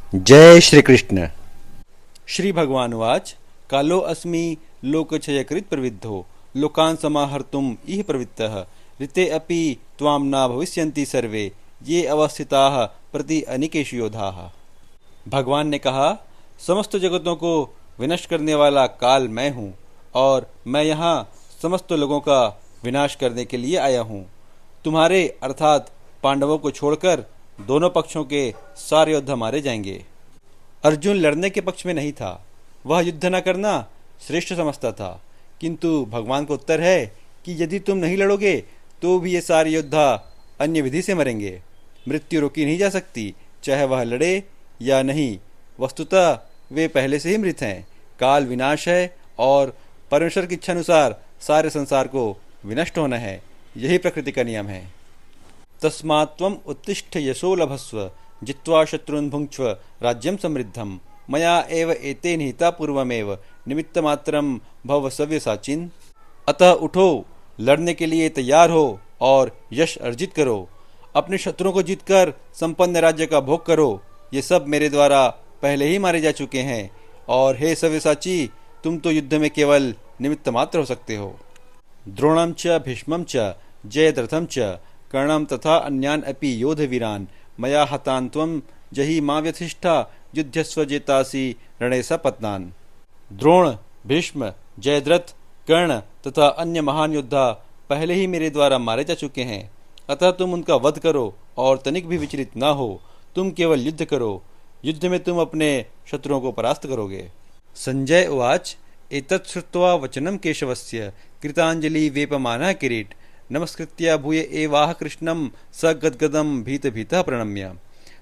जय श्री कृष्ण। श्री भगवानुवाच कालो अस्मि लोकक्षयकृत् प्रविद्धो लोकान् समाहर्तुम् इह प्रवृत्तः ऋते अपि त्वां न भविष्यन्ति सर्वे ये अवस्थिताः प्रति अनिकेषु योधाः। भगवान ने कहा, समस्त जगतों को विनष्ट करने वाला काल मैं हूँ और मैं यहाँ समस्त लोगों का विनाश करने के लिए आया हूँ। तुम्हारे अर्थात पांडवों को छोड़कर दोनों पक्षों के सारे योद्धा मारे जाएंगे। अर्जुन लड़ने के पक्ष में नहीं था, वह युद्ध न करना श्रेष्ठ समझता था, किंतु भगवान का उत्तर है कि यदि तुम नहीं लड़ोगे तो भी ये सारे योद्धा अन्य विधि से मरेंगे। मृत्यु रोकी नहीं जा सकती, चाहे वह लड़े या नहीं। वस्तुतः वे पहले से ही मृत हैं। काल विनाश है और परमेश्वर की इच्छा अनुसार सारे संसार को विनष्ट होना है। यही प्रकृति का नियम है। तस्मात् त्वम् उत्तिष्ठ यशो लभस्व जित्वा शत्रुन् भुङ्क्ष्व राज्यं समृद्धं मया एव एते निहिता पूर्वमेव निमित्तमात्रं भव सव्यसाचिन्। अतः उठो, लड़ने के लिए तैयार हो और यश अर्जित करो। अपने शत्रुओं को जीतकर संपन्न राज्य का भोग करो। ये सब मेरे द्वारा पहले ही मारे जा चुके हैं और हे सव्यसाची, तुम तो युद्ध में केवल निमित्त मात्र हो सकते हो। द्रोणं च भीष्मं च जयद्रथं च कर्णं तथा अन्यान् अपि योधवीरान् मया हतान् त्वं जहि मा व्यथिष्ठा युध्यस्व जेतासि रणै सपत्नान्। द्रोण, भीष्म, जयद्रथ, कर्ण तथा अन्य महान योद्धा पहले ही मेरे द्वारा मारे जा चुके हैं, अतः तुम उनका वध करो और तनिक भी विचलित न हो। तुम केवल युद्ध करो, युद्ध में तुम अपने शत्रुओं को परास्त करोगे। संजय उवाच एतत् श्रुत्वा वचनं केशवस्य कृताञ्जलि वेपमानः किरीट नमस्कृत्य भूय एवाह कृष्णं स गद्गदं भीत भीतः प्रणम्य।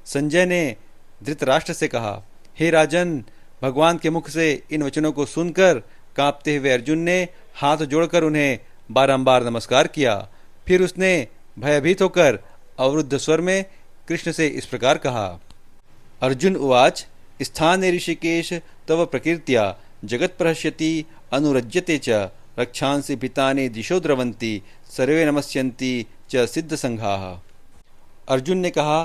संजय ने धृतराष्ट्र से कहा, हे राजन, भगवान के मुख से इन वचनों को सुनकर कांपते हुए अर्जुन ने हाथ जोड़कर उन्हें बारंबार नमस्कार किया। फिर उसने भयभीत होकर अवरुद्ध स्वर में कृष्ण से इस प्रकार कहा। अर्जुन उवाच स्थाने ऋषिकेश तव प्रकीर्त्या जगत् प्रहस्यति अनुरज्यते च रक्षांसि भीतानि दिशो द्रवन्ति सर्वे नमस्यन्ति च सिद्ध संघाः। अर्जुन ने कहा,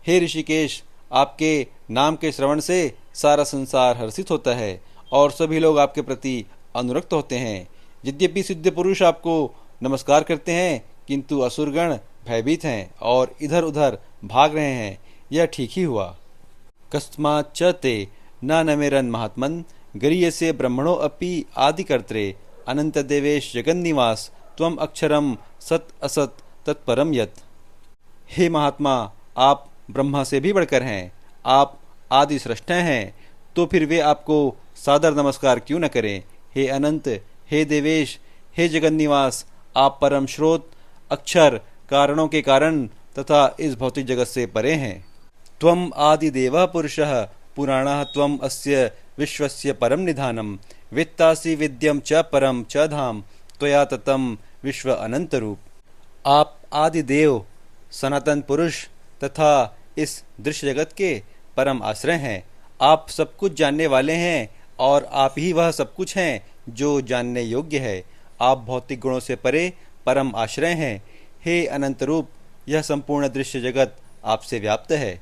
हे ऋषिकेश, आपके नाम के श्रवण से सारा संसार हर्षित होता है और सभी लोग आपके प्रति अनुरक्त होते हैं। यद्यपि सिद्ध पुरुष आपको नमस्कार करते हैं, किंतु असुरगण भयभीत हैं और इधर उधर भाग रहे हैं। यह ठीक ही हुआ। कस्माच्च ते न नमेरन् महात्मन् गरीयसे ब्रह्मणो अपि आदिकर्त्रे अनंत देवेश जगन्निवास त्वम अक्षरम सत असत तत्परम यत। हे महात्मा, आप ब्रह्मा से भी बढ़कर हैं, आप आदि सृष्टा हैं, तो फिर वे आपको सादर नमस्कार क्यों न करें। हे अनंत, हे देवेश, हे जगन्निवास, आप परम स्रोत, अक्षर, कारणों के कारण तथा इस भौतिक जगत से परे हैं। त्वम आदिदेवः पुरुषः पुराणः त्वम अस्य विश्वस्य परम निधानम वेत्तासि विद्यम च परम च धाम त्वया ततम विश्व अनंत रूप। आप आदि देव, सनातन पुरुष तथा इस दृश्य जगत के परम आश्रय हैं। आप सब कुछ जानने वाले हैं और आप ही वह सब कुछ हैं जो जानने योग्य है। आप भौतिक गुणों से परे परम आश्रय हैं। हे अनंत रूप, यह संपूर्ण दृश्य जगत आपसे व्याप्त है।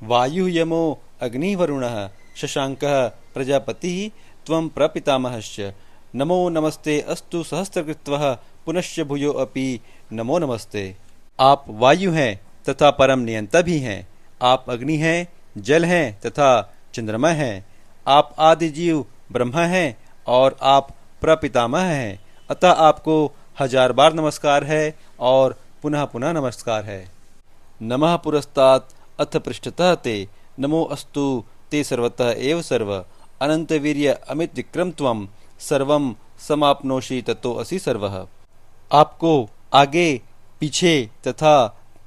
वायु यमो अग्नि वरुणः शशांकः प्रजापतिः त्वं प्रपितामहश्च नमो नमस्ते अस्तु सहस्रकृत्वः पुनश्च भूयो अपि नमो नमस्ते। आप वायु हैं तथा परम नियंता भी हैं। आप अग्नि हैं, जल हैं तथा चंद्रमा हैं। आप आदि जीव ब्रह्मा हैं और आप प्रपितामह हैं। अतः आपको 1000 बार नमस्कार है और पुनः पुनः नमस्कार है। नमः पुरस्तात् अथ पृष्ठतः ते नमो अस्तु ते सर्वतः एव सर्व अनंत वीर्य अमित विक्रम त्वं सर्वं समाप्नोषि ततो असि सर्वः। आपको आगे, पीछे तथा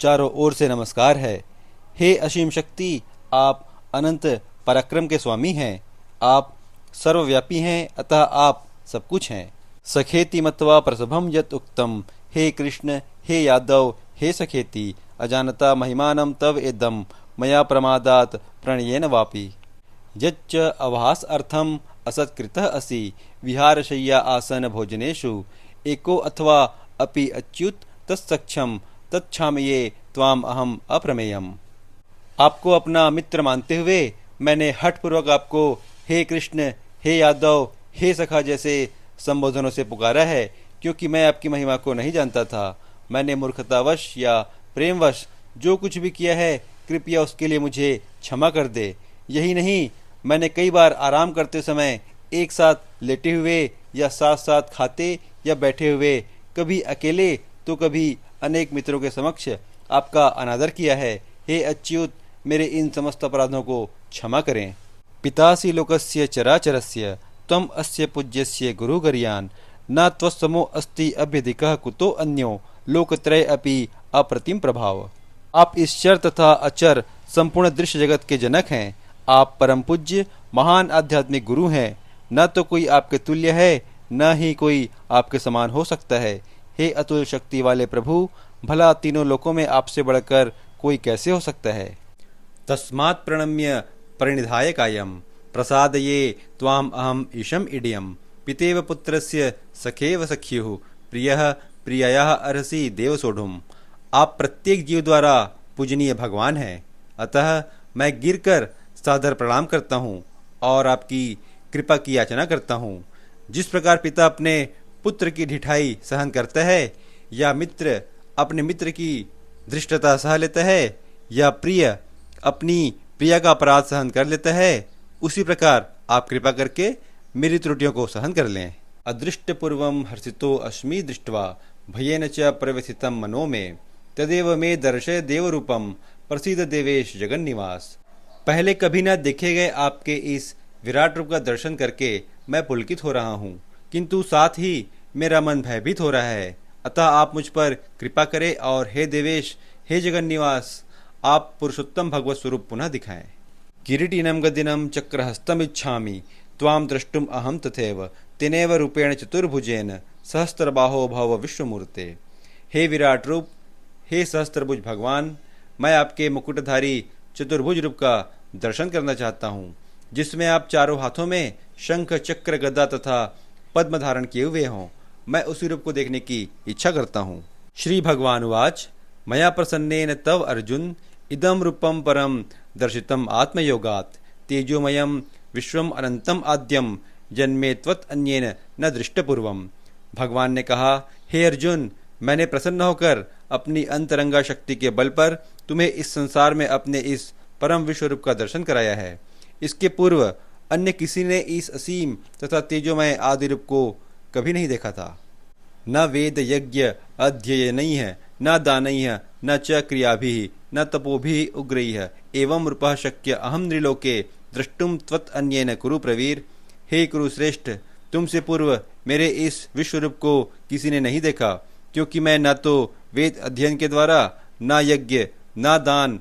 चारों ओर से नमस्कार है। हे असीम शक्ति, आप अनंत पराक्रम के स्वामी हैं। आप सर्वव्यापी हैं, अतः आप सब कुछ हैं। सखेति मत्वा प्रसभम यत् उक्तम हे कृष्ण, हे यादव, हे सखेति अजानता महिमानं तव एदं मया प्रमादात् प्रणयेन वापि। यच्च अभास अर्थम असत्कृतः असि विहारशय्या आसन भोजनेषु एको अथवा अपि अच्युत तत्सक्षम तत्क्षामये त्वाम अहम अप्रमेयम। आपको अपना मित्र मानते हुए मैंने हठपूर्वक आपको हे कृष्ण, हे यादव, हे सखा जैसे संबोधनों से पुकारा है, क्योंकि मैं आपकी महिमा को नहीं जानता था। मैंने मूर्खतावश या प्रेमवश जो कुछ भी किया है, कृपया उसके लिए मुझे क्षमा कर दे। यही नहीं, मैंने कई बार आराम करते समय एक साथ लेटे हुए या साथ साथ खाते या बैठे हुए, कभी अकेले तो कभी अनेक मित्रों के समक्ष आपका अनादर किया है। हे अच्युत, मेरे इन समस्त अपराधों को क्षमा करें। पितासि लोकस्य चराचरस्य त्वम् अस्य पूज्यस्य गुरुगर्यान् न त्वत्समो अस्ति अभ्यधिकः कुतो अन्यो लोकत्रय अपि अप्रतिम प्रभाव। आप इस चर तथा अचर संपूर्ण दृश्य जगत के जनक हैं। आप परम पूज्य महान आध्यात्मिक गुरु हैं। न तो कोई आपके तुल्य है, न ही कोई आपके समान हो सकता है। हे अतुल शक्ति वाले प्रभु, भला तीनों लोकों में आपसे बढ़कर कोई कैसे हो सकता है। तस्मात् प्रणम्य परिनिधाय कायम प्रसादये त्वाम अहम ईशम इडियम पितेव पुत्रस्य सखेव सख्युः प्रियः प्रियया अर्हसि देव सोढ़ुम। आप प्रत्येक जीव द्वारा पूजनीय भगवान हैं, अतः मैं गिरकर सादर प्रणाम करता हूँ और आपकी कृपा की याचना करता हूँ। जिस प्रकार पिता अपने पुत्र की ढिठाई सहन करता है, या मित्र अपने मित्र की धृष्टता सह लेता है, या प्रिय अपनी प्रिया का अपराध सहन कर लेता है, उसी प्रकार आप कृपा करके मेरी त्रुटियों को सहन कर लें। अदृष्ट पूर्वम हर्षितो अस्मि दृष्ट्वा भयेन च प्रव्यथितं मनो में तदेव मे दर्शय देव रूपम प्रसीद देवेश जगन निवास। पहले कभी न देखे गए आपके इस विराट रूप का दर्शन करके मैं पुलकित हो रहा हूँ, किंतु साथ ही मेरा मन भयभीत हो रहा है। अतः आप मुझ पर कृपा करें और हे देवेश, हे जगन निवास, आप पुरुषोत्तम भगवत स्वरूप पुनः दिखाएं। किरीटिनम गदिनम चक्रहस्तम इच्छामि त्वाम द्रष्टुम अहम तथैव तेनेव रूपेण चतुर्भुजेन सहस्त्रबाहो भव विश्वमूर्ते। हे विराट रूप, हे सहस्त्रभुज भगवान, मैं आपके मुकुटधारी चतुर्भुज रूप का दर्शन करना चाहता हूँ, जिसमें आप चारों हाथों में शंख चक्र गदा तथा पद्म धारण किए हुए हों। मैं उसी रूप को देखने की इच्छा करता हूँ। श्री भगवान उवाच मया प्रसन्नेन तव अर्जुन इदम रूपम परम दर्शितम आत्मयोगात् तेजोमयम विश्वम अनंतम आद्यम जन्मे त्वत् अन्येन न दृष्टपूर्वम। भगवान ने कहा, हे अर्जुन, मैंने प्रसन्न होकर अपनी अंतरंगा शक्ति के बल पर तुम्हें इस संसार में अपने इस परम विश्व रूप का दर्शन कराया है। इसके पूर्व अन्य किसी ने इस असीम तथा तेजोमय आदि रूप को कभी नहीं देखा था। न वेद यज्ञ अध्ययनैः न दानैः न च क्रियाभिः न तपोभिः उग्रैः एवं रूपः शक्य अहम नृलोके द्रष्टुम त्वत् अन्येन कुरु प्रवीर। हे कुरुश्रेष्ठ, तुमसे पूर्व मेरे इस विश्व रूप को किसी ने नहीं देखा, क्योंकि मैं न तो वेद अध्ययन के द्वारा, न यज्ञ, न दान,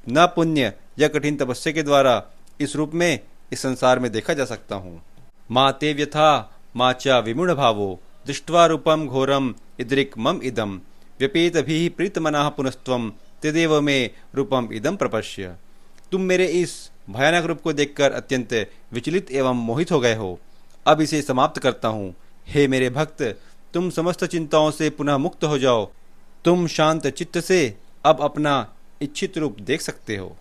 न पुण्य या कठिन तपस्या के द्वारा इस रूप में इस संसार में देखा जा सकता हूँ। माँ ते व्यथा माँ च विमूढ़ भावो दृष्ट्वा रूपम घोरम इद्रिक मम इदम व्यपेत भी प्रीतमनाः पुनस्त्वम तदेव मे रूपम इदम प्रपश्य। तुम मेरे इस भयानक रूप को देखकर अत्यंत विचलित एवं मोहित हो गए हो। अब इसे समाप्त करता हूँ। हे मेरे भक्त, तुम समस्त चिंताओं से पुनः मुक्त हो जाओ। तुम शांत चित्त से अब अपना इच्छित रूप देख सकते हो।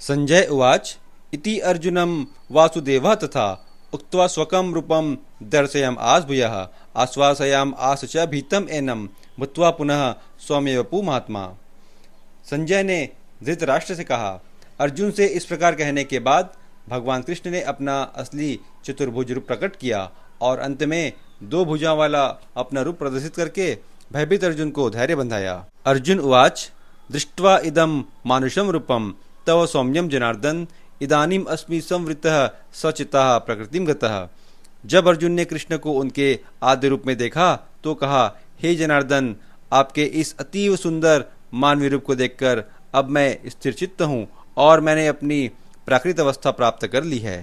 संजय उवाच इति अर्जुनम वासुदेवः तथा उक्त्वा स्वकं रूपम दर्शयम् आस्भूयः आश्वासयाम आस च भीतम एनम भूत्वा पुनः सौम्य वपु महात्मा। संजय ने धृतराष्ट्र से कहा। अर्जुन से इस प्रकार कहने के बाद भगवान कृष्ण ने अपना असली चतुर्भुज रूप प्रकट किया और अंत में 2 भुजाओं वाला अपना रूप प्रदर्शित करके भयभीत अर्जुन को धैर्य बंधाया। अर्जुन उवाच दृष्ट्वा इदम मानुषम रूपम तव सौम्यम जनार्दन इदानीम अस्मि संवृतः सचितः प्रकृतिम गतः। जब अर्जुन ने कृष्ण को उनके आद्य रूप में देखा तो कहा, हे जनार्दन, आपके इस अतीव सुंदर मानवीय रूप को देखकर अब मैं स्थिरचित्त हूँ और मैंने अपनी प्राकृत अवस्था प्राप्त कर ली है।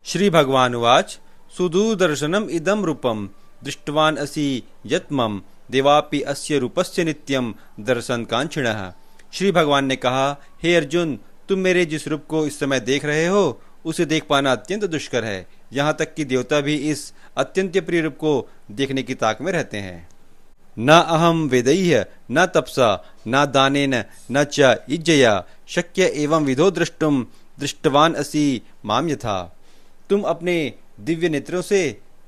श्री भगवान उवाच सुदूरदर्शनम इदम रूपम दृष्टवान असि यत्मम देवापि अस्य रूपस्य नित्यम दर्शन कांक्षिणः। श्री भगवान ने कहा, हे अर्जुन, तुम मेरे जिस रूप को इस समय देख रहे हो उसे देख पाना अत्यंत दुष्कर है। यहाँ तक कि देवता भी इस अत्यंत प्रिय रूप को देखने की ताक में रहते हैं। न अहम वेदैः न तपसा न दानेन न च इज्जया शक्य एवं विधो द्रष्टुम दृष्टवान असि माम यथा। तुम अपने दिव्य नेत्रों से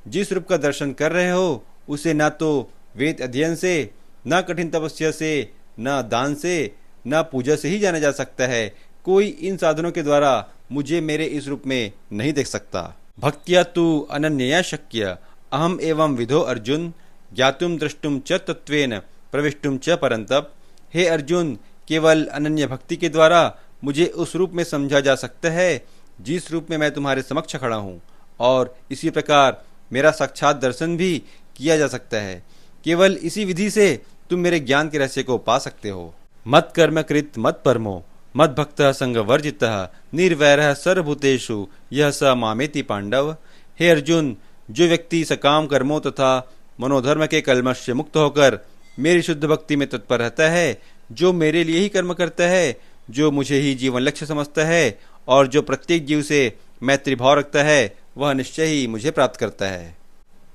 जिस रूप का दर्शन कर रहे हो उसे ना तो वेद अध्ययन से, न कठिन तपस्या से, न दान से, न पूजा से ही जाना जा सकता है। कोई इन साधनों के द्वारा मुझे मेरे इस रूप में नहीं देख सकता। भक्त्या तु अनन्यया शक्य अहम एवं विधो अर्जुन ज्ञातुम द्रष्टुम च तत्वेन प्रविष्टुम च परंतप। हे अर्जुन, केवल अनन्य भक्ति के द्वारा मुझे उस रूप में समझा जा सकता है जिस रूप में मैं तुम्हारे समक्ष खड़ा हूँ, और इसी प्रकार मेरा साक्षात दर्शन भी किया जा सकता है। केवल इसी विधि से तुम मेरे ज्ञान के रहस्य को पा सकते हो। मत कर्म कृत मत परमो मत भक्त संग वर्जितः निर्वैरः सर्वभूतेषु यह स मामेति पांडव। हे अर्जुन, जो व्यक्ति सकाम कर्मों तथा मनोधर्म के कलमश से मुक्त होकर मेरी शुद्ध भक्ति में तत्पर रहता है, जो मेरे लिए ही कर्म करता है, जो मुझे ही जीवन लक्ष्य समझता है और जो प्रत्येक जीव से मैत्री भाव रखता है, वह निश्चय ही मुझे प्राप्त करता है।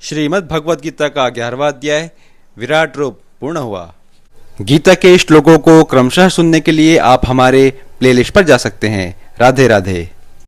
श्रीमद् भगवद गीता का 11वां अध्याय विराट रूप पूर्ण हुआ। गीता के श्लोकों को क्रमशः सुनने के लिए आप हमारे प्लेलिस्ट पर जा सकते हैं। राधे राधे।